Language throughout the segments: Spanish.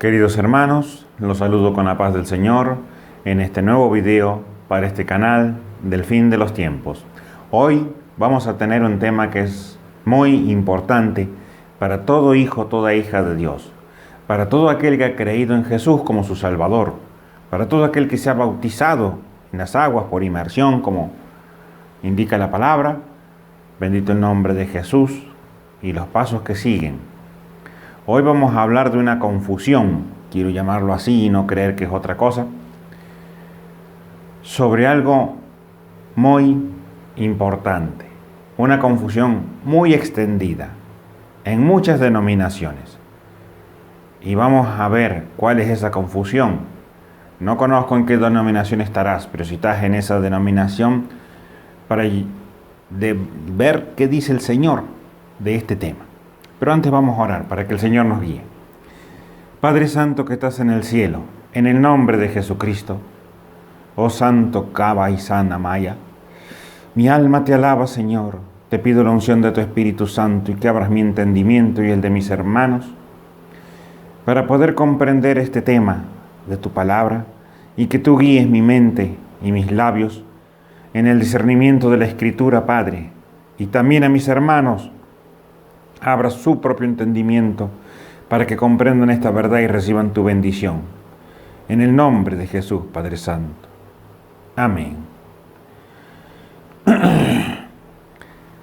Queridos hermanos, los saludo con la paz del Señor en este nuevo video para este canal del fin de los tiempos. Hoy vamos a tener un tema que es muy importante para todo hijo, toda hija de Dios, para todo aquel que ha creído en Jesús como su Salvador, para todo aquel que se ha bautizado en las aguas por inmersión, como indica la palabra. Bendito el nombre de Jesús y los pasos que siguen. Hoy vamos a hablar de una confusión, quiero llamarlo así y no creer que es otra cosa, sobre algo muy importante, una confusión muy extendida en muchas denominaciones. Y vamos a ver cuál es esa confusión. No conozco en qué denominación estarás, pero si estás en esa denominación, para ver qué dice el Señor de este tema. Pero antes vamos a orar para que el Señor nos guíe. Padre Santo que estás en el cielo, en el nombre de Jesucristo, oh Santo Caba y Sana Maya, mi alma te alaba, Señor. Te pido la unción de tu Espíritu Santo y que abras mi entendimiento y el de mis hermanos para poder comprender este tema de tu palabra y que tú guíes mi mente y mis labios en el discernimiento de la Escritura, Padre, y también a mis hermanos abra su propio entendimiento para que comprendan esta verdad y reciban tu bendición. En el nombre de Jesús, Padre Santo. Amén.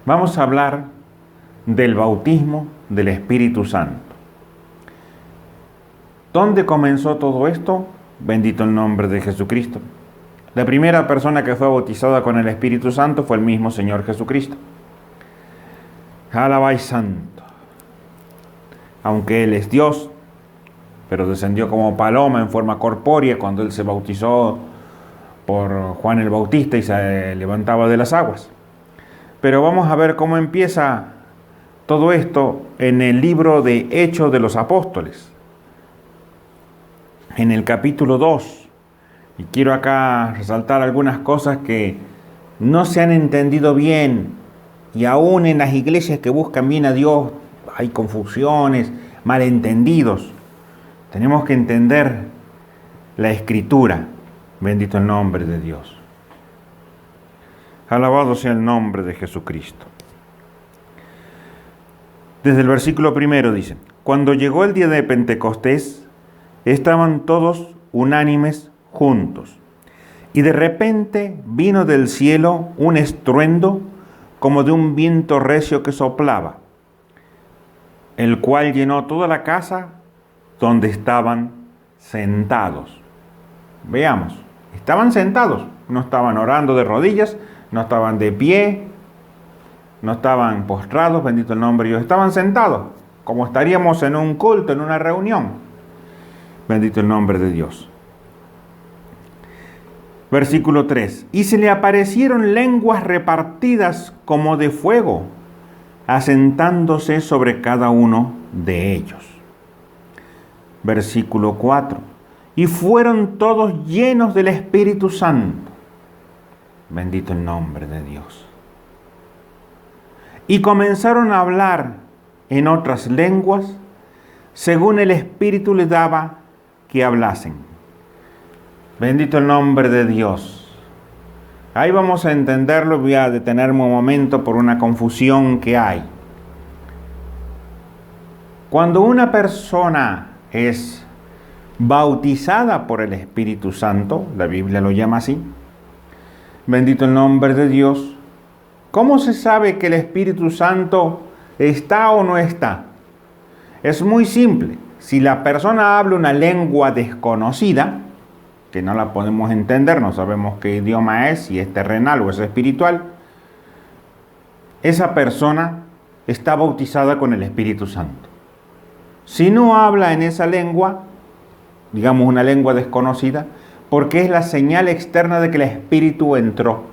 Vamos a hablar del bautismo del Espíritu Santo. ¿Dónde comenzó todo esto? Bendito el nombre de Jesucristo. La primera persona que fue bautizada con el Espíritu Santo fue el mismo Señor Jesucristo. Alabáis Santo. Aunque Él es Dios, pero descendió como paloma en forma corpórea cuando Él se bautizó por Juan el Bautista y se levantaba de las aguas. Pero vamos a ver cómo empieza todo esto en el libro de Hechos de los Apóstoles, en el capítulo 2. Y quiero acá resaltar algunas cosas que no se han entendido bien. Y aún en las iglesias que buscan bien a Dios hay confusiones, malentendidos. Tenemos que entender la Escritura. Bendito el nombre de Dios. Alabado sea el nombre de Jesucristo. Desde el versículo 1 dice: cuando llegó el día de Pentecostés, estaban todos unánimes juntos. Y de repente vino del cielo un estruendo como de un viento recio que soplaba, el cual llenó toda la casa donde estaban sentados. Veamos, estaban sentados, no estaban orando de rodillas, no estaban de pie, no estaban postrados, bendito el nombre de Dios, estaban sentados, como estaríamos en un culto, en una reunión. Bendito el nombre de Dios. Versículo 3. Y se le aparecieron lenguas repartidas como de fuego, asentándose sobre cada uno de ellos. Versículo 4. Y fueron todos llenos del Espíritu Santo. Bendito el nombre de Dios. Y comenzaron a hablar en otras lenguas, según el Espíritu les daba que hablasen. Bendito el nombre de Dios. Ahí vamos a entenderlo. Voy a detenerme un momento por una confusión que hay. Cuando una persona es bautizada por el Espíritu Santo, la Biblia lo llama así, bendito el nombre de Dios, ¿cómo se sabe que el Espíritu Santo está o no está? Es muy simple. Si la persona habla una lengua desconocida, que no la podemos entender, no sabemos qué idioma es, si es terrenal o es espiritual, esa persona está bautizada con el Espíritu Santo. Si no habla en esa lengua, digamos una lengua desconocida, porque es la señal externa de que el Espíritu entró.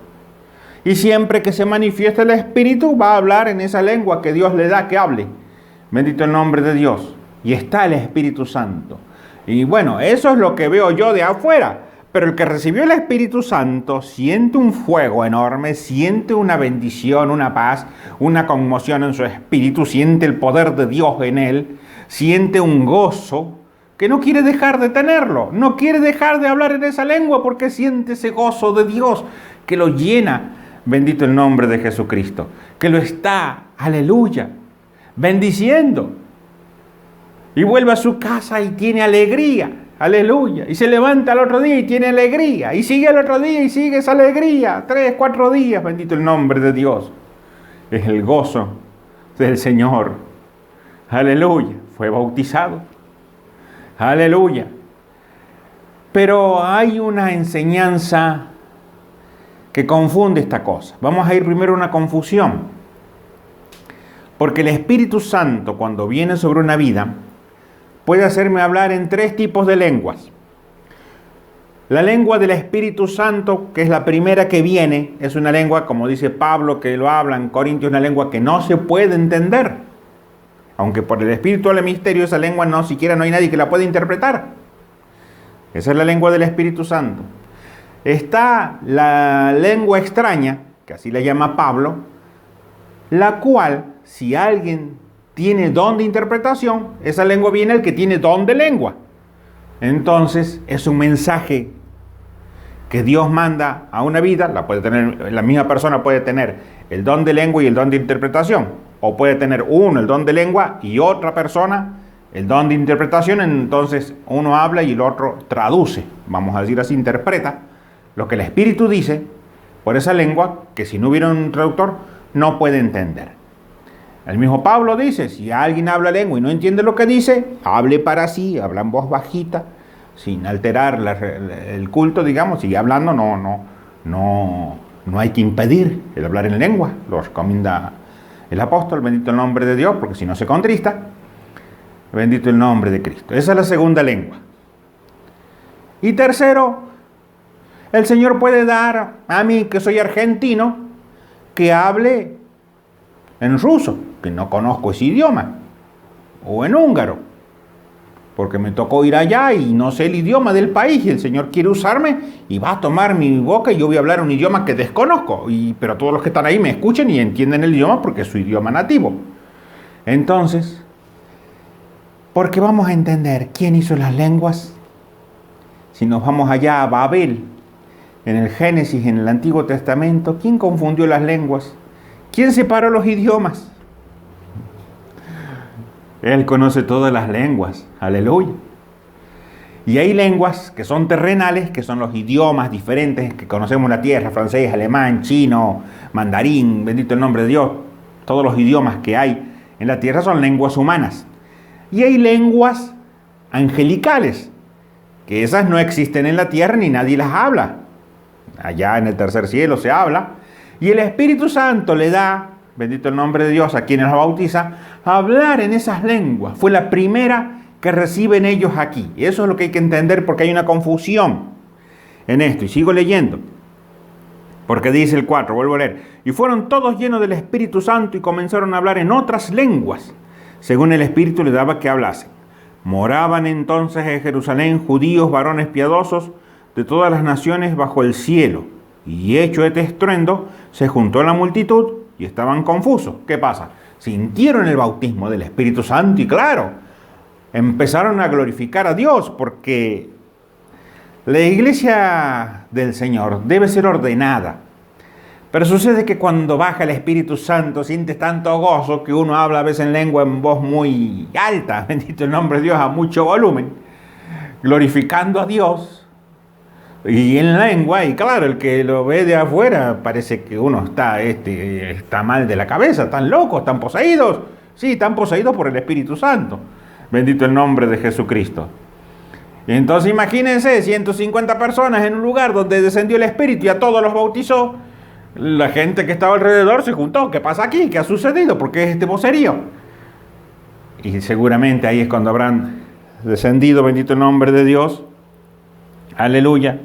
Y siempre que se manifieste el Espíritu, va a hablar en esa lengua que Dios le da que hable. Bendito el nombre de Dios. Y está el Espíritu Santo. Y bueno, eso es lo que veo yo de afuera. Pero el que recibió el Espíritu Santo siente un fuego enorme, siente una bendición, una paz, una conmoción en su espíritu, siente el poder de Dios en él, siente un gozo que no quiere dejar de tenerlo, no quiere dejar de hablar en esa lengua porque siente ese gozo de Dios que lo llena, bendito el nombre de Jesucristo, que lo está, aleluya, bendiciendo. Y vuelve a su casa y tiene alegría, aleluya, y se levanta al otro día y tiene alegría, y sigue al otro día y sigue esa alegría, 3, 4 días, bendito el nombre de Dios. Es el gozo del Señor, aleluya, fue bautizado. Aleluya. Pero hay una enseñanza que confunde esta cosa. Vamos a ir primero a una confusión. Porque el Espíritu Santo, cuando viene sobre una vida, puede hacerme hablar en 3 tipos de lenguas. La lengua del Espíritu Santo, que es la primera que viene, es una lengua, como dice Pablo, que lo habla en Corintios, una lengua que no se puede entender. Aunque por el Espíritu del misterio esa lengua no siquiera no hay nadie que la pueda interpretar. Esa es la lengua del Espíritu Santo. Está la lengua extraña, que así la llama Pablo, la cual, si alguien tiene don de interpretación, esa lengua viene el que tiene don de lengua. Entonces es un mensaje que Dios manda a una vida, la misma persona puede tener el don de lengua y el don de interpretación. O puede tener uno el don de lengua y otra persona el don de interpretación. Entonces uno habla y el otro traduce, vamos a decir así, interpreta lo que el Espíritu dice por esa lengua que si no hubiera un traductor no puede entender. El mismo Pablo dice, si alguien habla lengua y no entiende lo que dice, hable para sí, habla en voz bajita, sin alterar el culto, digamos, sigue hablando, no hay que impedir el hablar en lengua, lo recomienda el apóstol, bendito el nombre de Dios, porque si no se contrista, bendito el nombre de Cristo. Esa es la segunda lengua. Y tercero, el Señor puede dar a mí, que soy argentino, que hable en ruso, que no conozco ese idioma, o en húngaro, porque me tocó ir allá y no sé el idioma del país, y el Señor quiere usarme y va a tomar mi boca y yo voy a hablar un idioma que desconozco, pero todos los que están ahí me escuchan y entienden el idioma porque es su idioma nativo. Entonces, porque vamos a entender quién hizo las lenguas, si nos vamos allá a Babel, en el Génesis, en el Antiguo Testamento, ¿quién confundió las lenguas? ¿Quién separó los idiomas? Él conoce todas las lenguas, aleluya. Y hay lenguas que son terrenales, que son los idiomas diferentes que conocemos en la tierra, francés, alemán, chino, mandarín, bendito el nombre de Dios. Todos los idiomas que hay en la tierra son lenguas humanas. Y hay lenguas angelicales, que esas no existen en la tierra ni nadie las habla. Allá en el tercer cielo se habla. Y el Espíritu Santo le da, bendito el nombre de Dios, a quienes los bautiza, a hablar en esas lenguas. Fue la primera que reciben ellos aquí. Y eso es lo que hay que entender porque hay una confusión en esto. Y sigo leyendo. Porque dice el 4, vuelvo a leer. Y fueron todos llenos del Espíritu Santo y comenzaron a hablar en otras lenguas, según el Espíritu les daba que hablasen. Moraban entonces en Jerusalén judíos, varones piadosos, de todas las naciones bajo el cielo. Y hecho este estruendo, se juntó la multitud y estaban confusos. ¿Qué pasa? Sintieron el bautismo del Espíritu Santo y claro, empezaron a glorificar a Dios porque la iglesia del Señor debe ser ordenada. Pero sucede que cuando baja el Espíritu Santo sientes tanto gozo que uno habla a veces en lengua en voz muy alta, bendito el nombre de Dios, a mucho volumen, glorificando a Dios. Y en lengua, y claro, el que lo ve de afuera parece que uno está mal de la cabeza, están locos, están poseídos. Sí, están poseídos por el Espíritu Santo. Bendito el nombre de Jesucristo. Y entonces imagínense, 150 personas en un lugar donde descendió el Espíritu y a todos los bautizó. La gente que estaba alrededor se juntó. ¿Qué pasa aquí? ¿Qué ha sucedido? ¿Por qué es este vocerío? Y seguramente ahí es cuando habrán descendido, bendito el nombre de Dios. Aleluya.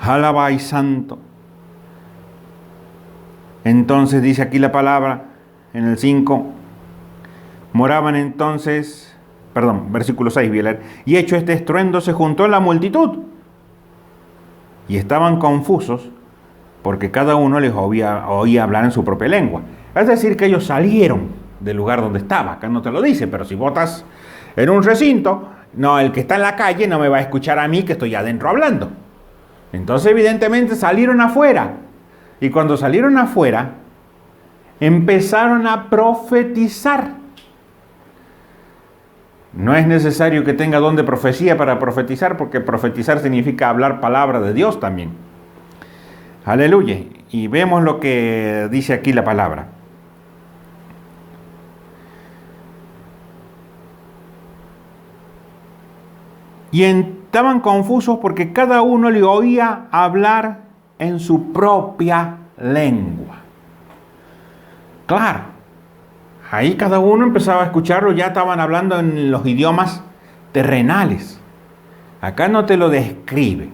Alaba y santo. Entonces dice aquí la palabra en el 5. Moraban entonces, versículo 6 voy a leer. Y hecho este estruendo se juntó la multitud. Y estaban confusos porque cada uno les oía hablar en su propia lengua. Es decir, que ellos salieron del lugar donde estaba. Acá no te lo dice, pero si vos estás en un recinto no, el que está en la calle no me va a escuchar a mí que estoy adentro hablando. Entonces evidentemente salieron afuera. Y cuando salieron afuera, empezaron a profetizar. No es necesario que tenga don de profecía para profetizar, porque profetizar significa hablar palabra de Dios también. Aleluya. Y vemos lo que dice aquí la palabra. Y estaban confusos porque cada uno le oía hablar en su propia lengua. Claro, ahí cada uno empezaba a escucharlo, ya estaban hablando en los idiomas terrenales. Acá no te lo describe,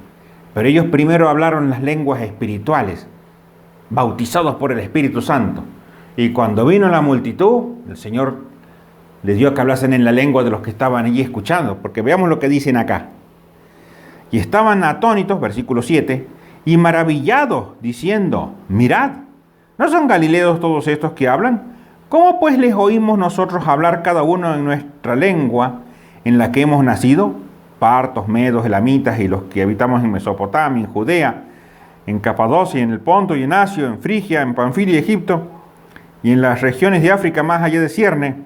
pero ellos primero hablaron las lenguas espirituales, bautizados por el Espíritu Santo. Y cuando vino la multitud, el Señor les dio que hablasen en la lengua de los que estaban allí escuchando, porque veamos lo que dicen acá. Y estaban atónitos, versículo 7, y maravillados, diciendo, mirad, ¿no son galileos todos estos que hablan? ¿Cómo pues les oímos nosotros hablar cada uno en nuestra lengua en la que hemos nacido? Partos, medos, elamitas y los que habitamos en Mesopotamia, en Judea, en Capadocia, en el Ponto y en Asia, en Frigia, en Panfilia y Egipto, y en las regiones de África más allá de Cierne,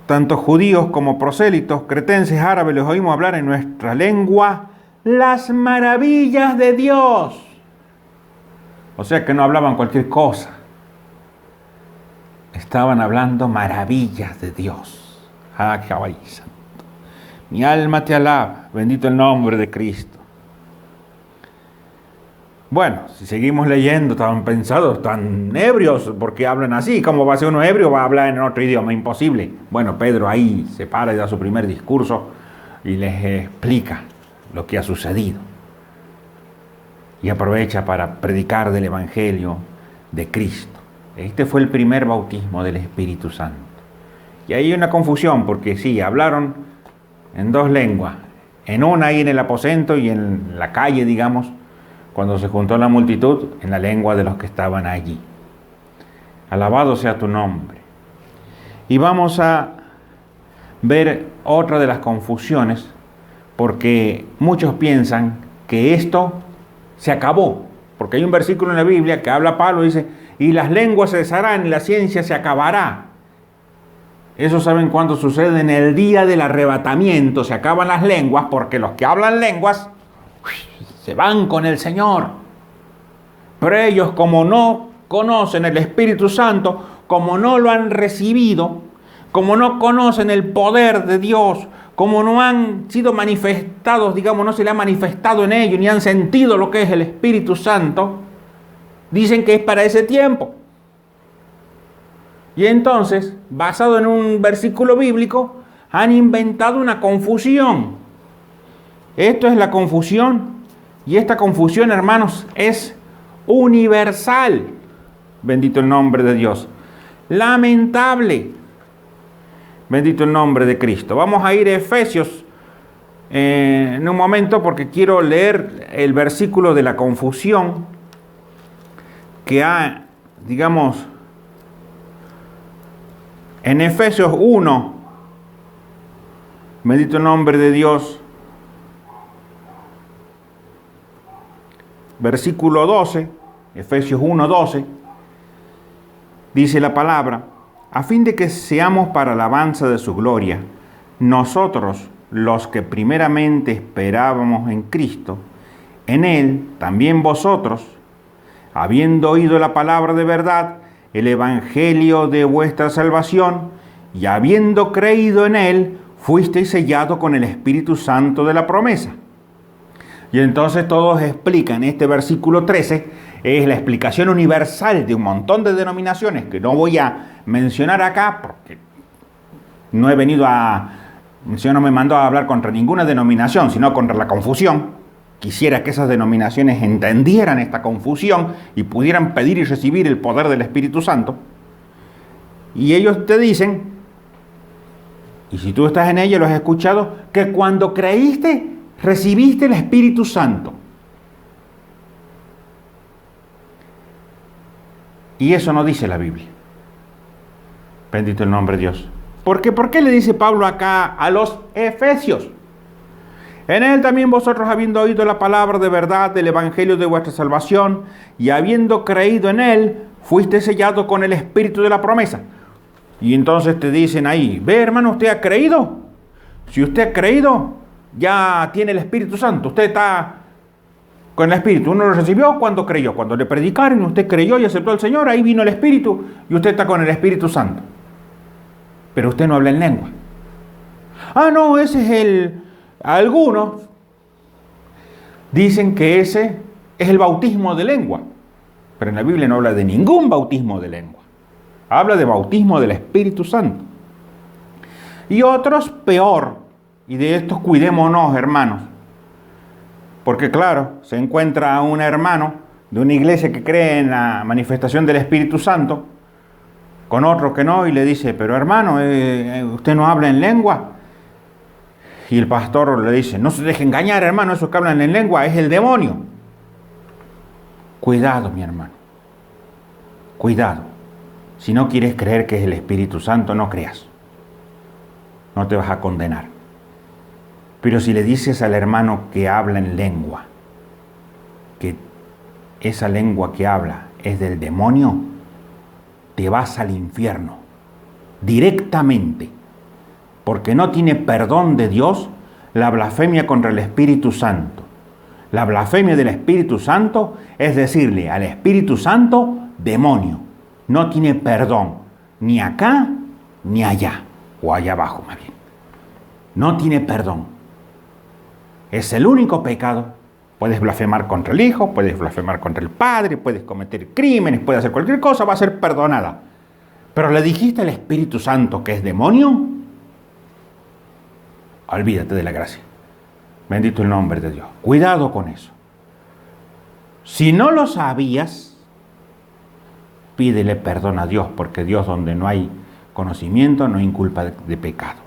tanto judíos como prosélitos, cretenses, árabes, les oímos hablar en nuestra lengua las maravillas de Dios. O sea que no hablaban cualquier cosa. Estaban hablando maravillas de Dios. Ah, Jehová santo. Mi alma te alaba, bendito el nombre de Cristo. Bueno, si seguimos leyendo, estaban pensados, tan ebrios, porque hablan así. ¿Cómo va a ser uno ebrio? Va a hablar en otro idioma, imposible. Bueno, Pedro ahí se para y da su primer discurso y les explica lo que ha sucedido. Y aprovecha para predicar del Evangelio de Cristo. Este fue el primer bautismo del Espíritu Santo. Y ahí hay una confusión, porque sí, hablaron en dos lenguas. En una ahí en el aposento y en la calle, digamos, cuando se juntó la multitud, en la lengua de los que estaban allí. Alabado sea tu nombre. Y vamos a ver otra de las confusiones, porque muchos piensan que esto se acabó, porque hay un versículo en la Biblia que habla Pablo, dice, y las lenguas cesarán y la ciencia se acabará. Eso saben cuándo sucede, en el día del arrebatamiento, se acaban las lenguas, porque los que hablan lenguas se van con el Señor. Pero ellos, como no conocen el Espíritu Santo, como no lo han recibido, como no conocen el poder de Dios, como no han sido manifestados, digamos, no se le ha manifestado en ellos, ni han sentido lo que es el Espíritu Santo, dicen que es para ese tiempo. Y entonces, basado en un versículo bíblico, han inventado una confusión. Esto es la confusión. Y esta confusión, hermanos, es universal. Bendito el nombre de Dios. Lamentable. Bendito el nombre de Cristo. Vamos a ir a Efesios en un momento, porque quiero leer el versículo de la confusión que ha, digamos, en Efesios 1. Bendito el nombre de Dios. Versículo 12, Efesios 1:12, dice la palabra, a fin de que seamos para alabanza de su gloria, nosotros, los que primeramente esperábamos en Cristo, en Él también vosotros, habiendo oído la palabra de verdad, el evangelio de vuestra salvación, y habiendo creído en Él, fuisteis sellados con el Espíritu Santo de la promesa. Y entonces todos explican, este versículo 13 es la explicación universal de un montón de denominaciones que no voy a mencionar acá porque no he venido el Señor no me mandó a hablar contra ninguna denominación, sino contra la confusión. Quisiera que esas denominaciones entendieran esta confusión y pudieran pedir y recibir el poder del Espíritu Santo. Y ellos te dicen, y si tú estás en ella, lo has escuchado, que cuando creíste, recibiste el Espíritu Santo. Y eso no dice la Biblia. Bendito el nombre de Dios. Porque ¿por qué le dice Pablo acá a los efesios? En él también vosotros, habiendo oído la palabra de verdad del evangelio de vuestra salvación, y habiendo creído en él, fuiste sellado con el espíritu de la promesa. Y entonces te dicen ahí, ve hermano, ¿usted ha creído? Si usted ha creído, ya tiene el Espíritu Santo. Usted está con el Espíritu. Uno lo recibió cuando creyó. Cuando le predicaron, usted creyó y aceptó al Señor, ahí vino el Espíritu y usted está con el Espíritu Santo. Pero usted no habla en lengua. Ah, no, ese es el... Algunos dicen que ese es el bautismo de lengua. Pero en la Biblia no habla de ningún bautismo de lengua. Habla de bautismo del Espíritu Santo. Y otros peor, y de estos cuidémonos, hermanos, porque claro, se encuentra un hermano de una iglesia que cree en la manifestación del Espíritu Santo, con otro que no, y le dice, pero hermano, ¿usted no habla en lengua? Y el pastor le dice, no se deje engañar, hermano, esos que hablan en lengua es el demonio. Cuidado, mi hermano, cuidado. Si no quieres creer que es el Espíritu Santo, no creas. No te vas a condenar. Pero si le dices al hermano que habla en lengua, que esa lengua que habla es del demonio, te vas al infierno directamente, porque no tiene perdón de Dios la blasfemia contra el Espíritu Santo. La blasfemia del Espíritu Santo es decirle al Espíritu Santo demonio. No tiene perdón, ni acá, ni allá, o allá abajo más bien. No tiene perdón. Es el único pecado. Puedes blasfemar contra el Hijo, puedes blasfemar contra el Padre, puedes cometer crímenes, puedes hacer cualquier cosa, va a ser perdonada. Pero le dijiste al Espíritu Santo que es demonio, olvídate de la gracia. Bendito el nombre de Dios. Cuidado con eso. Si no lo sabías, pídele perdón a Dios, porque Dios, donde no hay conocimiento, no hay culpa de pecado.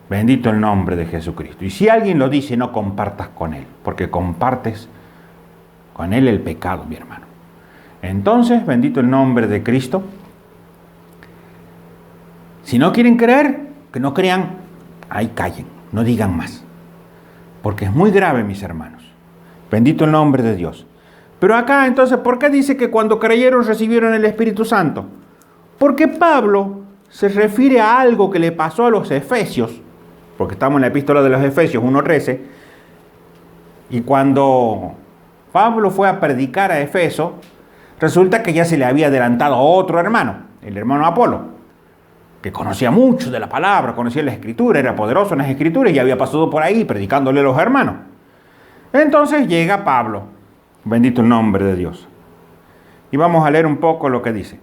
Bendito el nombre de Jesucristo. Y si alguien lo dice, no compartas con él, porque compartes con él el pecado, mi hermano. Entonces, bendito el nombre de Cristo. Si no quieren creer, que no crean, ahí callen, no digan más. Porque es muy grave, mis hermanos. Bendito el nombre de Dios. Pero acá, entonces, ¿por qué dice que cuando creyeron recibieron el Espíritu Santo? Porque Pablo se refiere a algo que le pasó a los efesios, porque estamos en la epístola de los Efesios 1:13, y cuando Pablo fue a predicar a Efeso, resulta que ya se le había adelantado a otro hermano, el hermano Apolo, que conocía mucho de la palabra, conocía la Escritura, era poderoso en las Escrituras y había pasado por ahí predicándole a los hermanos. Entonces llega Pablo. Bendito el nombre de Dios. Y vamos a leer un poco lo que dice.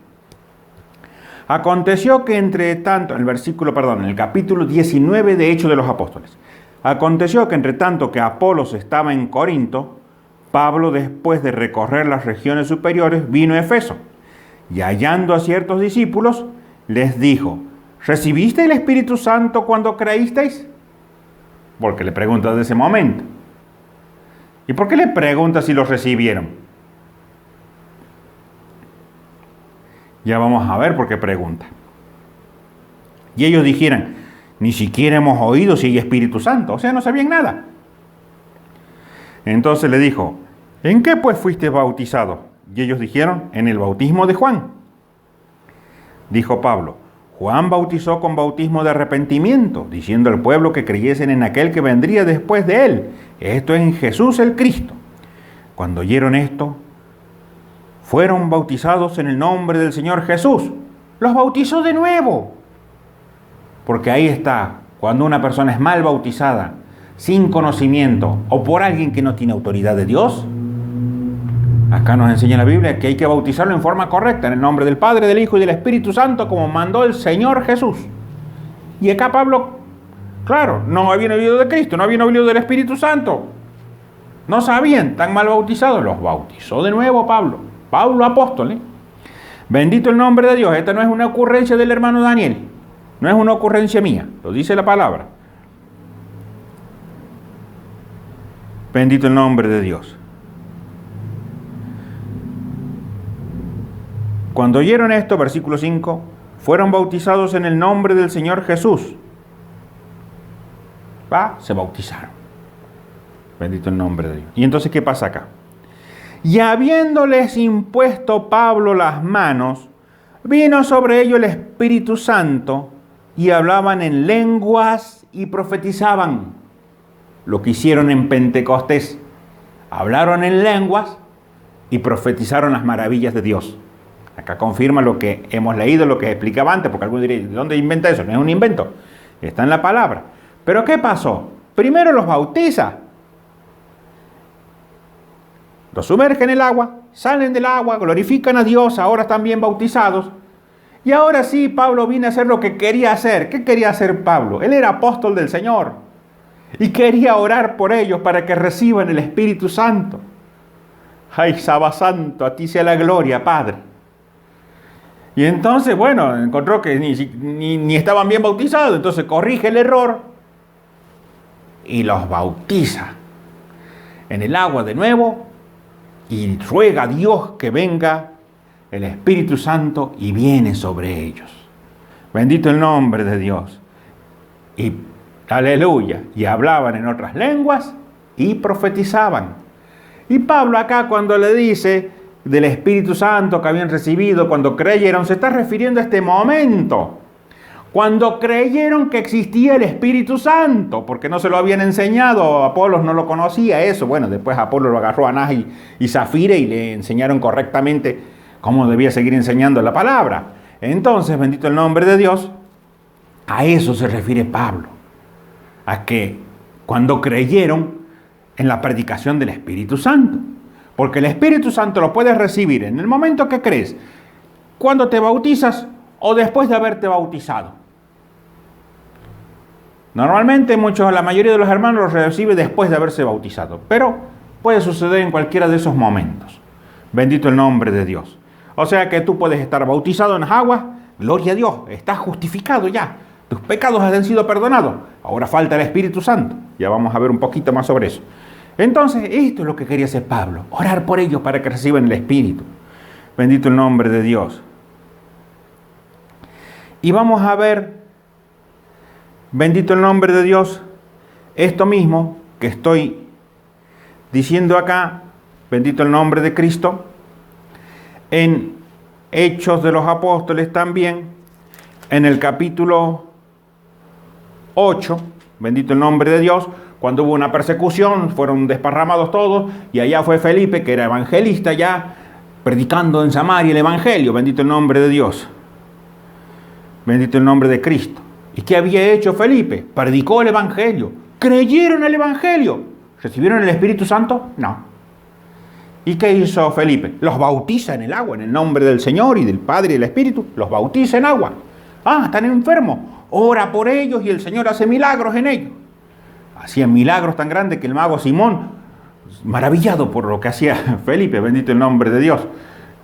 Aconteció que en el capítulo 19 de Hechos de los Apóstoles. Aconteció que entre tanto que Apolos estaba en Corinto, Pablo, después de recorrer las regiones superiores, vino a Efeso. Y hallando a ciertos discípulos, les dijo, ¿recibisteis el Espíritu Santo cuando creísteis? Porque le pregunta de ese momento. ¿Y por qué le pregunta si los recibieron? Ya vamos a ver por qué pregunta. Y ellos dijeran, ni siquiera hemos oído si hay Espíritu Santo. O sea, no sabían nada. Entonces le dijo, ¿en qué pues fuiste bautizado? Y ellos dijeron, en el bautismo de Juan. Dijo Pablo, Juan bautizó con bautismo de arrepentimiento, diciendo al pueblo que creyesen en aquel que vendría después de él, esto es en Jesús el Cristo. Cuando oyeron esto, fueron bautizados en el nombre del Señor Jesús. Los bautizó de nuevo. Porque ahí está, cuando una persona es mal bautizada, sin conocimiento, o por alguien que no tiene autoridad de Dios, acá nos enseña la Biblia que hay que bautizarlo en forma correcta, en el nombre del Padre, del Hijo y del Espíritu Santo, como mandó el Señor Jesús. Y acá Pablo, claro, no habían oído de Cristo, no habían oído del Espíritu Santo. No sabían, tan mal bautizados, los bautizó de nuevo Pablo. Pablo apóstol, ¿eh? Bendito el nombre de Dios. Esta no es una ocurrencia del hermano Daniel, no es una ocurrencia mía, lo dice la palabra. Bendito el nombre de Dios. Cuando oyeron esto, versículo 5, fueron bautizados en el nombre del Señor Jesús. Se bautizaron. Bendito el nombre de Dios. Y entonces, ¿qué pasa acá? Y habiéndoles impuesto Pablo las manos, vino sobre ellos el Espíritu Santo y hablaban en lenguas y profetizaban. Lo que hicieron en Pentecostés. Hablaron en lenguas y profetizaron las maravillas de Dios. Acá confirma lo que hemos leído, lo que explicaba antes, porque algunos dirían, ¿de dónde inventa eso? No es un invento, está en la palabra. Pero ¿qué pasó? Primero los bautiza. Los sumergen en el agua, salen del agua, glorifican a Dios, ahora están bien bautizados. Y ahora sí, Pablo viene a hacer lo que quería hacer. ¿Qué quería hacer Pablo? Él era apóstol del Señor. Y quería orar por ellos para que reciban el Espíritu Santo. ¡Ay, Saba Santo! A ti sea la gloria, Padre. Y entonces, bueno, encontró que ni estaban bien bautizados, entonces corrige el error y los bautiza en el agua de nuevo y ruega a Dios que venga el Espíritu Santo y viene sobre ellos. Bendito el nombre de Dios. Y aleluya. Y hablaban en otras lenguas y profetizaban. Y Pablo acá cuando le dice del Espíritu Santo que habían recibido cuando creyeron, se está refiriendo a este momento. Cuando creyeron que existía el Espíritu Santo, porque no se lo habían enseñado, Apolos no lo conocía eso. Bueno, después Apolos lo agarró a Anás y Zafira y le enseñaron correctamente cómo debía seguir enseñando la palabra. Entonces, bendito el nombre de Dios, a eso se refiere Pablo. A que cuando creyeron en la predicación del Espíritu Santo. Porque el Espíritu Santo lo puedes recibir en el momento que crees, cuando te bautizas o después de haberte bautizado. Normalmente la mayoría de los hermanos lo recibe después de haberse bautizado, pero puede suceder en cualquiera de esos momentos. Bendito el nombre de Dios. O sea que tú puedes estar bautizado en las aguas, gloria a Dios, estás justificado ya. Tus pecados han sido perdonados. Ahora falta el Espíritu Santo. Ya vamos a ver un poquito más sobre eso. Entonces, esto es lo que quería hacer Pablo. Orar por ellos para que reciban el Espíritu. Bendito el nombre de Dios. Y vamos a ver, bendito el nombre de Dios, esto mismo que estoy diciendo acá, bendito el nombre de Cristo, en Hechos de los Apóstoles también, en el capítulo 8, bendito el nombre de Dios, cuando hubo una persecución, fueron desparramados todos, y allá fue Felipe, que era evangelista ya, predicando en Samaria el evangelio, bendito el nombre de Dios, bendito el nombre de Cristo. ¿Y qué había hecho Felipe? Predicó el evangelio, creyeron el evangelio, ¿recibieron el Espíritu Santo? No. ¿Y qué hizo Felipe? Los bautiza en el agua, en el nombre del Señor y del Padre y del Espíritu, los bautiza en agua. Están enfermos, ora por ellos y el Señor hace milagros en ellos. Hacían milagros tan grandes que el mago Simón, maravillado por lo que hacía Felipe, bendito el nombre de Dios,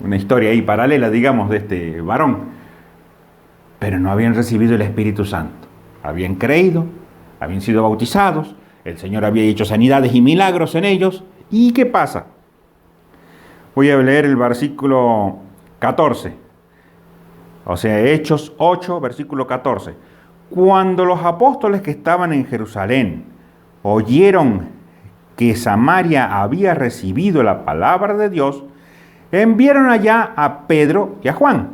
una historia ahí paralela, digamos, de este varón, pero no habían recibido el Espíritu Santo. Habían creído, habían sido bautizados, el Señor había hecho sanidades y milagros en ellos. ¿Y qué pasa? Voy a leer el versículo 14. O sea, Hechos 8, versículo 14. Cuando los apóstoles que estaban en Jerusalén oyeron que Samaria había recibido la palabra de Dios, enviaron allá a Pedro y a Juan,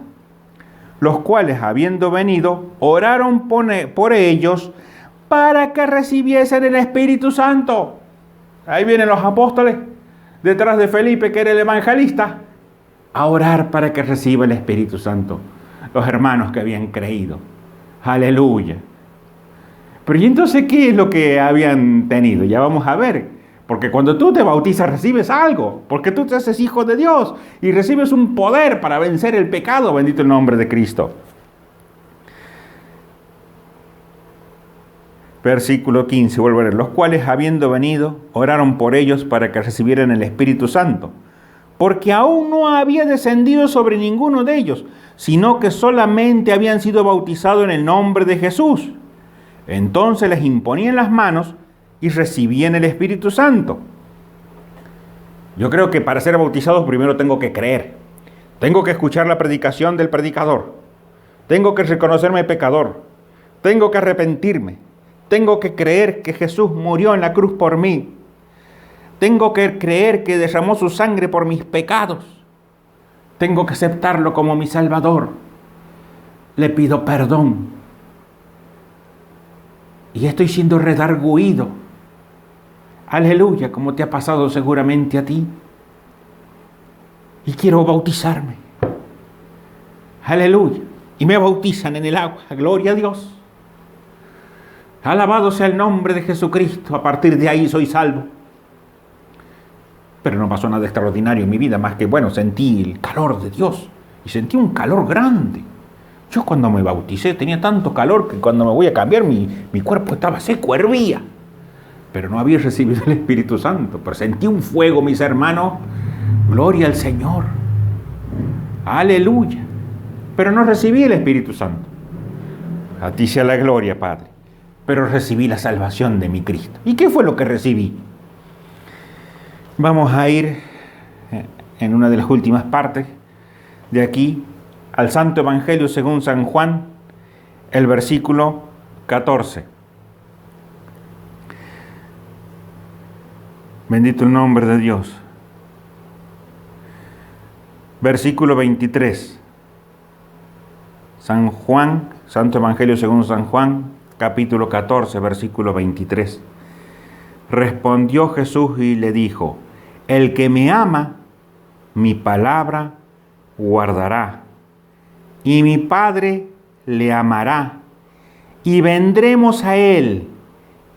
los cuales, habiendo venido, oraron por ellos para que recibiesen el Espíritu Santo. Ahí vienen los apóstoles, detrás de Felipe, que era el evangelista, a orar para que reciba el Espíritu Santo. Los hermanos que habían creído. Aleluya. Pero ¿y entonces qué es lo que habían tenido? Ya vamos a ver. Porque cuando tú te bautizas recibes algo. Porque tú te haces hijo de Dios y recibes un poder para vencer el pecado. Bendito el nombre de Cristo. Versículo 15, vuelvo a leer. Los cuales, habiendo venido, oraron por ellos para que recibieran el Espíritu Santo. Porque aún no había descendido sobre ninguno de ellos, sino que solamente habían sido bautizados en el nombre de Jesús. Entonces les imponían las manos y recibían el Espíritu Santo. Yo creo que para ser bautizados primero tengo que creer. Tengo que escuchar la predicación del predicador. Tengo que reconocerme pecador. Tengo que arrepentirme. Tengo que creer que Jesús murió en la cruz por mí. Tengo que creer que derramó su sangre por mis pecados. Tengo que aceptarlo como mi Salvador. Le pido perdón. Y estoy siendo redarguido. Aleluya, como te ha pasado seguramente a ti. Y quiero bautizarme. Aleluya. Y me bautizan en el agua. Gloria a Dios. Alabado sea el nombre de Jesucristo. A partir de ahí soy salvo. Pero no pasó nada extraordinario en mi vida, más que, sentí el calor de Dios. Y sentí un calor grande. Yo cuando me bauticé tenía tanto calor que cuando me voy a cambiar mi cuerpo estaba seco, hervía. Pero no había recibido el Espíritu Santo. Pero sentí un fuego, mis hermanos. Gloria al Señor. Aleluya. Pero no recibí el Espíritu Santo. A ti sea la gloria, Padre. Pero recibí la salvación de mi Cristo. ¿Y qué fue lo que recibí? Vamos a ir en una de las últimas partes de aquí al Santo Evangelio según San Juan, el versículo 14. Bendito el nombre de Dios. Versículo 23. San Juan, Santo Evangelio según San Juan, capítulo 14, versículo 23. Respondió Jesús y le dijo: el que me ama, mi palabra guardará, y mi Padre le amará, y vendremos a él,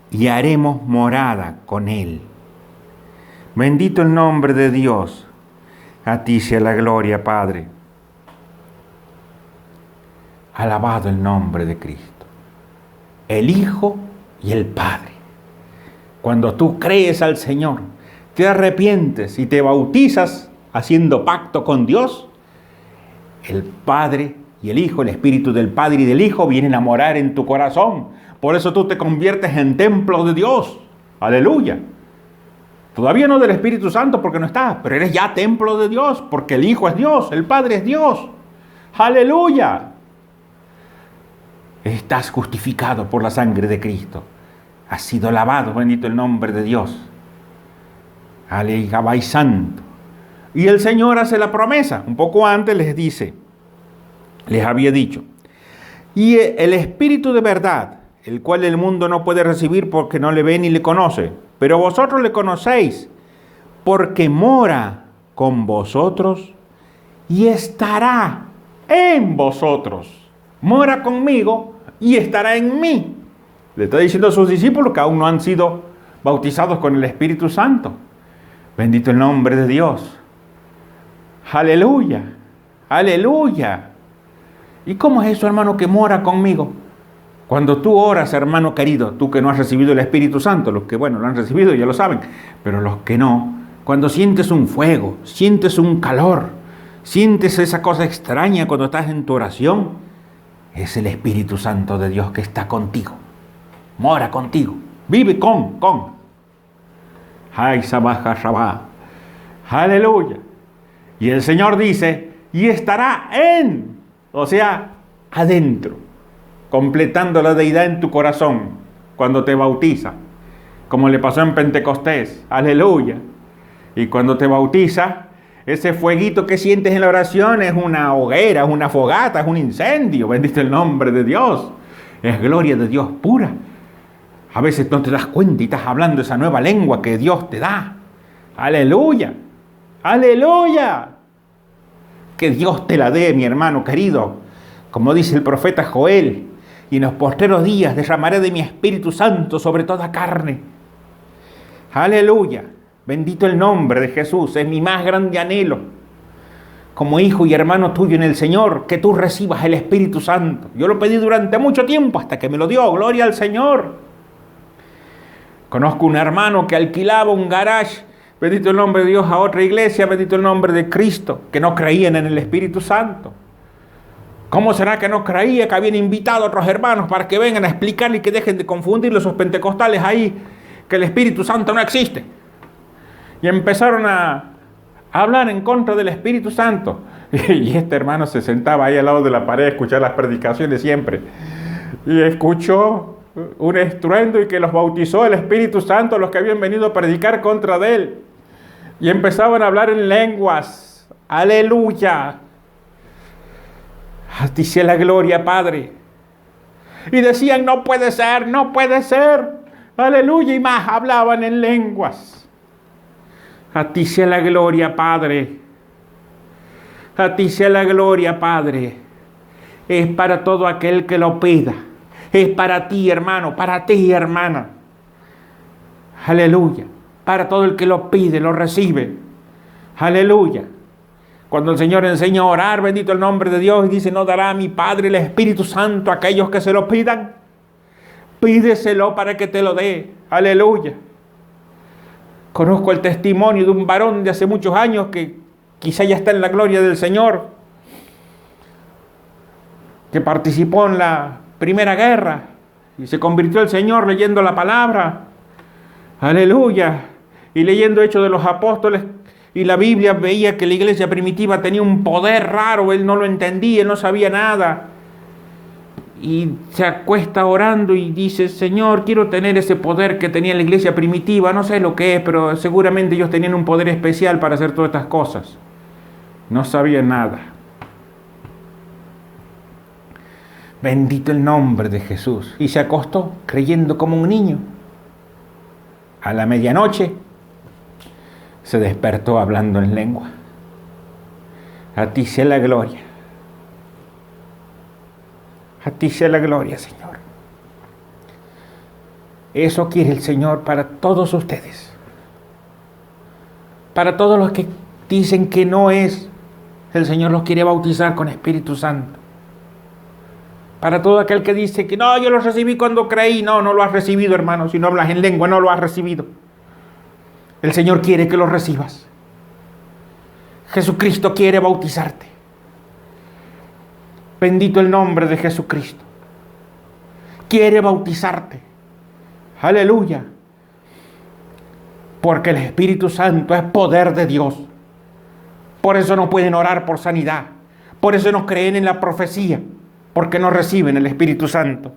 y haremos morada con él. Bendito el nombre de Dios. A ti sea la gloria, Padre. Alabado el nombre de Cristo. El Hijo y el Padre. Cuando tú crees al Señor, te arrepientes y te bautizas haciendo pacto con Dios, el Padre y el Hijo, el Espíritu del Padre y del Hijo vienen a morar en tu corazón. Por eso tú te conviertes en templo de Dios. Aleluya. Todavía no del Espíritu Santo porque no estás, pero eres ya templo de Dios porque el Hijo es Dios, el Padre es Dios. Aleluya. Estás justificado por la sangre de Cristo. Has sido lavado, bendito el nombre de Dios. Aleluya, santo. Y el Señor hace la promesa. Un poco antes les había dicho: y el Espíritu de verdad, el cual el mundo no puede recibir porque no le ve ni le conoce, pero vosotros le conocéis, porque mora con vosotros y estará en vosotros. Mora conmigo y estará en mí. Le está diciendo a sus discípulos que aún no han sido bautizados con el Espíritu Santo. Bendito el nombre de Dios. Aleluya. Aleluya. ¿Y cómo es eso, hermano, que mora conmigo? Cuando tú oras, hermano querido, tú que no has recibido el Espíritu Santo, los que, lo han recibido ya lo saben, pero los que no, cuando sientes un fuego, sientes un calor, sientes esa cosa extraña cuando estás en tu oración, es el Espíritu Santo de Dios que está contigo. Mora contigo. Vive con. Ay, sabaja, rabá. Aleluya. Y el Señor dice, y estará adentro, completando la deidad en tu corazón cuando te bautiza, como le pasó en Pentecostés. Aleluya. Y cuando te bautiza, ese fueguito que sientes en la oración es una hoguera, es una fogata, es un incendio. Bendito el nombre de Dios. Es gloria de Dios pura. A veces no te das cuenta y estás hablando esa nueva lengua que Dios te da. Aleluya. Aleluya. Que Dios te la dé, mi hermano querido. Como dice el profeta Joel, y en los postreros días derramaré de mi Espíritu Santo sobre toda carne. Aleluya. Bendito el nombre de Jesús. Es mi más grande anhelo, como hijo y hermano tuyo en el Señor, que tú recibas el Espíritu Santo. Yo lo pedí durante mucho tiempo hasta que me lo dio. Gloria al Señor. Conozco un hermano que alquilaba un garage, bendito el nombre de Dios, a otra iglesia, bendito el nombre de Cristo, que no creían en el Espíritu Santo. ¿Cómo será que no creía que habían invitado a otros hermanos para que vengan a explicarle y que dejen de confundirle esos pentecostales ahí, que el Espíritu Santo no existe? Y empezaron a hablar en contra del Espíritu Santo. Y este hermano se sentaba ahí al lado de la pared a escuchar las predicaciones siempre. Y escuchó un estruendo y que los bautizó el Espíritu Santo, los que habían venido a predicar contra de él. Y empezaban a hablar en lenguas. ¡Aleluya! A ti sea la gloria, Padre. Y decían, no puede ser, no puede ser. ¡Aleluya! Y más hablaban en lenguas. A ti sea la gloria, Padre. A ti sea la gloria, Padre. Es para todo aquel que lo pida. Es para ti, hermano, para ti, hermana. Aleluya. Para todo el que lo pide, lo recibe. Aleluya. Cuando el Señor enseña a orar, bendito el nombre de Dios, y dice, no dará a mi Padre el Espíritu Santo a aquellos que se lo pidan. Pídeselo para que te lo dé. Aleluya. Conozco el testimonio de un varón de hace muchos años que quizá ya está en la gloria del Señor, que participó en la Primera Guerra y se convirtió al Señor leyendo la palabra. Aleluya. Y leyendo Hechos de los Apóstoles y la Biblia, veía que la iglesia primitiva tenía un poder raro. Él no lo entendía, no sabía nada. Y se acuesta orando y dice, Señor, quiero tener ese poder que tenía la iglesia primitiva. No sé lo que es, pero seguramente ellos tenían un poder especial para hacer todas estas cosas. No sabía nada. Bendito el nombre de Jesús. Y se acostó creyendo como un niño. A la medianoche se despertó hablando en lengua. A ti sea la gloria. A ti sea la gloria, Señor. Eso quiere el Señor para todos ustedes. Para todos los que dicen que no es, el Señor los quiere bautizar con Espíritu Santo. Para todo aquel que dice que no, yo lo recibí cuando creí. No, no lo has recibido, hermano. Si no hablas en lengua, no lo has recibido. El Señor quiere que lo recibas. Jesucristo quiere bautizarte. Bendito el nombre de Jesucristo. Quiere bautizarte. Aleluya. Porque el Espíritu Santo es poder de Dios. Por eso no pueden orar por sanidad. Por eso no creen en la profecía. Porque no reciben el Espíritu Santo.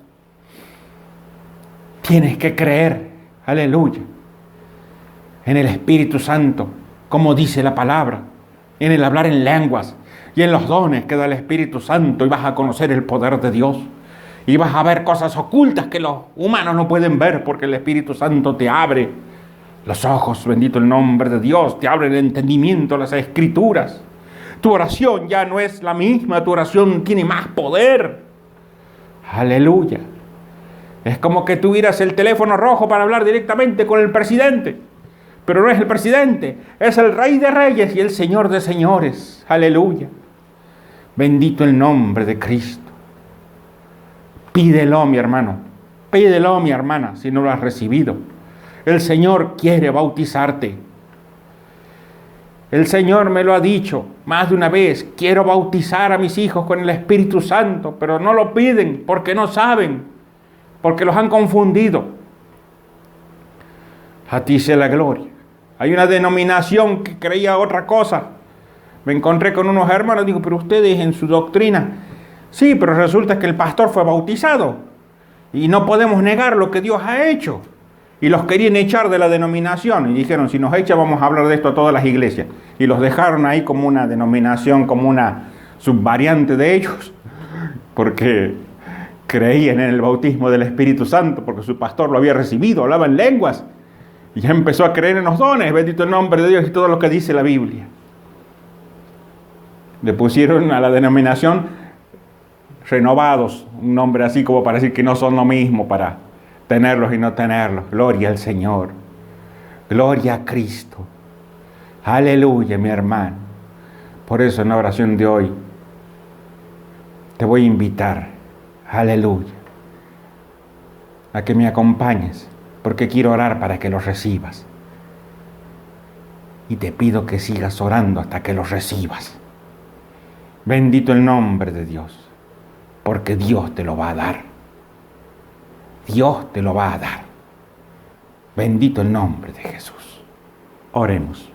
Tienes que creer, aleluya, en el Espíritu Santo, como dice la palabra, en el hablar en lenguas y en los dones que da el Espíritu Santo, y vas a conocer el poder de Dios. Y vas a ver cosas ocultas que los humanos no pueden ver, porque el Espíritu Santo te abre los ojos, bendito el nombre de Dios, te abre el entendimiento, las Escrituras. Tu oración ya no es la misma, tu oración tiene más poder. Aleluya. Es como que tuvieras el teléfono rojo para hablar directamente con el presidente. Pero no es el presidente, es el Rey de Reyes y el Señor de Señores. Aleluya. Bendito el nombre de Cristo. Pídelo, mi hermano. Pídelo, mi hermana, si no lo has recibido. El Señor quiere bautizarte. El Señor me lo ha dicho más de una vez. Quiero bautizar a mis hijos con el Espíritu Santo, pero no lo piden porque no saben, porque los han confundido. A ti sea la gloria. Hay una denominación que creía otra cosa. Me encontré con unos hermanos, digo, pero ustedes en su doctrina, sí, pero resulta que el pastor fue bautizado y no podemos negar lo que Dios ha hecho. Y los querían echar de la denominación y dijeron, si nos echa vamos a hablar de esto a todas las iglesias. Y los dejaron ahí como una denominación, como una subvariante de ellos, porque creían en el bautismo del Espíritu Santo, porque su pastor lo había recibido, hablaba en lenguas, y ya empezó a creer en los dones, bendito el nombre de Dios y todo lo que dice la Biblia. Le pusieron a la denominación renovados, un nombre así como para decir que no son lo mismo, para tenerlos y no tenerlos. Gloria al Señor. Gloria a Cristo. Aleluya, mi hermano. Por eso en la oración de hoy te voy a invitar, aleluya, a que me acompañes, porque quiero orar para que los recibas. Y te pido que sigas orando hasta que los recibas. Bendito el nombre de Dios, porque Dios te lo va a dar. Dios te lo va a dar. Bendito el nombre de Jesús. Oremos.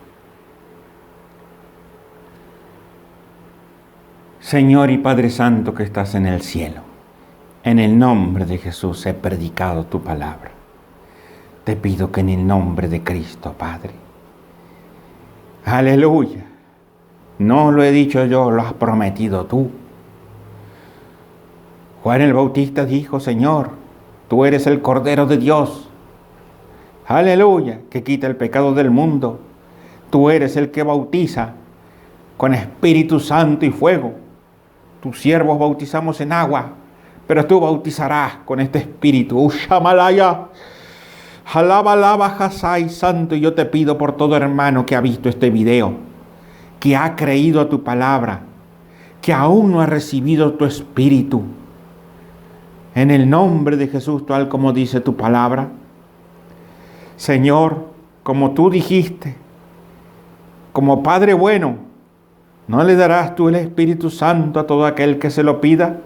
Señor y Padre Santo que estás en el cielo, en el nombre de Jesús he predicado tu palabra. Te pido que en el nombre de Cristo, Padre, aleluya, no lo he dicho yo, lo has prometido tú. Juan el Bautista dijo, Señor, tú eres el Cordero de Dios, aleluya, que quita el pecado del mundo. Tú eres el que bautiza con Espíritu Santo y fuego. Tus siervos bautizamos en agua, pero tú bautizarás con este Espíritu. Ushamalaya, alaba, alaba, Hasai, Santo. Y yo te pido por todo hermano que ha visto este video, que ha creído a tu palabra, que aún no ha recibido tu Espíritu. En el nombre de Jesús, tal como dice tu palabra, Señor, como tú dijiste, como Padre bueno, ¿no le darás tú el Espíritu Santo a todo aquel que se lo pida?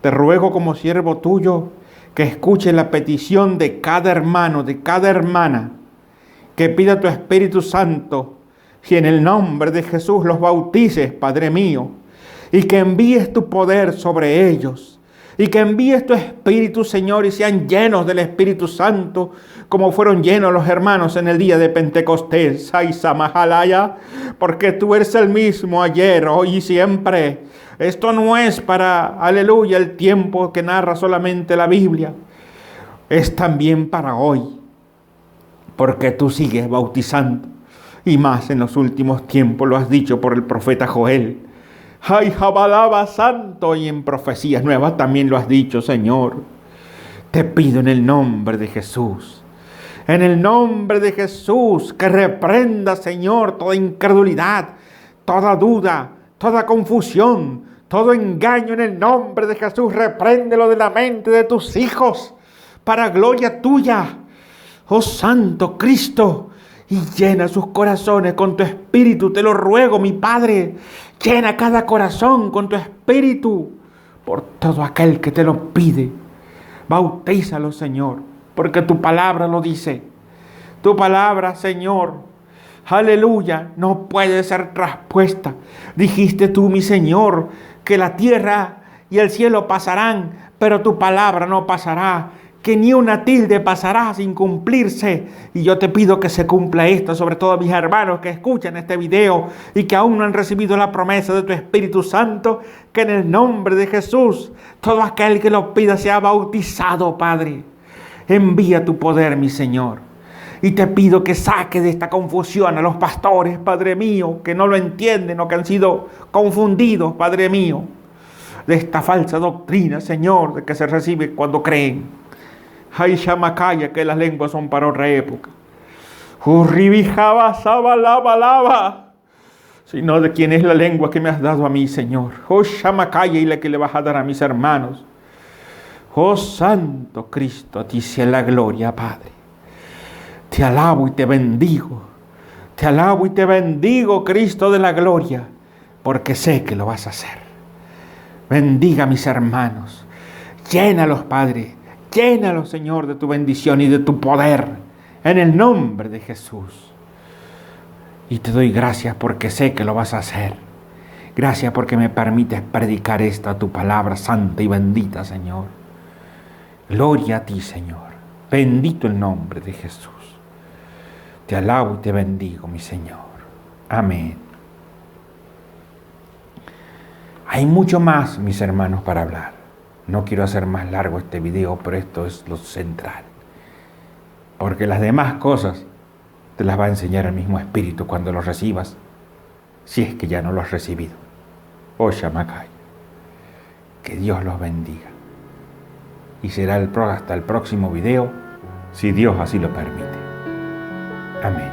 Te ruego como siervo tuyo que escuche la petición de cada hermano, de cada hermana, que pida tu Espíritu Santo y en el nombre de Jesús los bautices, Padre mío, y que envíes tu poder sobre ellos. Y que envíes tu Espíritu, Señor, y sean llenos del Espíritu Santo, como fueron llenos los hermanos en el día de Pentecostés. Ay, Samahalaya, porque tú eres el mismo ayer, hoy y siempre. Esto no es para, aleluya, el tiempo que narra solamente la Biblia. Es también para hoy, porque tú sigues bautizando. Y más en los últimos tiempos, lo has dicho por el profeta Joel. Ay, Jabalaba Santo, y en profecías nuevas también lo has dicho, Señor. Te pido en el nombre de Jesús, en el nombre de Jesús, que reprenda, Señor, toda incredulidad, toda duda, toda confusión, todo engaño en el nombre de Jesús. Repréndelo de la mente de tus hijos, para gloria tuya, oh Santo Cristo. Y llena sus corazones con tu Espíritu, te lo ruego, mi Padre. Llena cada corazón con tu Espíritu, por todo aquel que te lo pide. Bautízalo, Señor, porque tu palabra lo dice. Tu palabra, Señor, aleluya, no puede ser traspuesta. Dijiste tú, mi Señor, que la tierra y el cielo pasarán, pero tu palabra no pasará. Que ni una tilde pasará sin cumplirse. Y yo te pido que se cumpla esto, sobre todo a mis hermanos que escuchan este video y que aún no han recibido la promesa de tu Espíritu Santo, que en el nombre de Jesús, todo aquel que lo pida sea bautizado, Padre. Envía tu poder, mi Señor. Y te pido que saque de esta confusión a los pastores, Padre mío, que no lo entienden o que han sido confundidos, Padre mío, de esta falsa doctrina, Señor, de que se recibe cuando creen. Ay, Shamakaya, que las lenguas son para otra época. Urribijaba, sabalaba, sino de quién es la lengua que me has dado a mí, Señor. Oh, Shamakaya, y la que le vas a dar a mis hermanos. Oh, Santo Cristo, a ti sea la gloria, Padre. Te alabo y te bendigo. Te alabo y te bendigo, Cristo de la gloria, porque sé que lo vas a hacer. Bendiga a mis hermanos. Llénalos, Padre. Llénalos, Señor, de tu bendición y de tu poder, en el nombre de Jesús. Y te doy gracias porque sé que lo vas a hacer. Gracias porque me permites predicar esta tu palabra santa y bendita, Señor. Gloria a ti, Señor. Bendito el nombre de Jesús. Te alabo y te bendigo, mi Señor. Amén. Hay mucho más, mis hermanos, para hablar. No quiero hacer más largo este video, pero esto es lo central. Porque las demás cosas te las va a enseñar el mismo Espíritu cuando los recibas, si es que ya no lo has recibido. Oh, Shammai, que Dios los bendiga. Y será hasta el próximo video, si Dios así lo permite. Amén.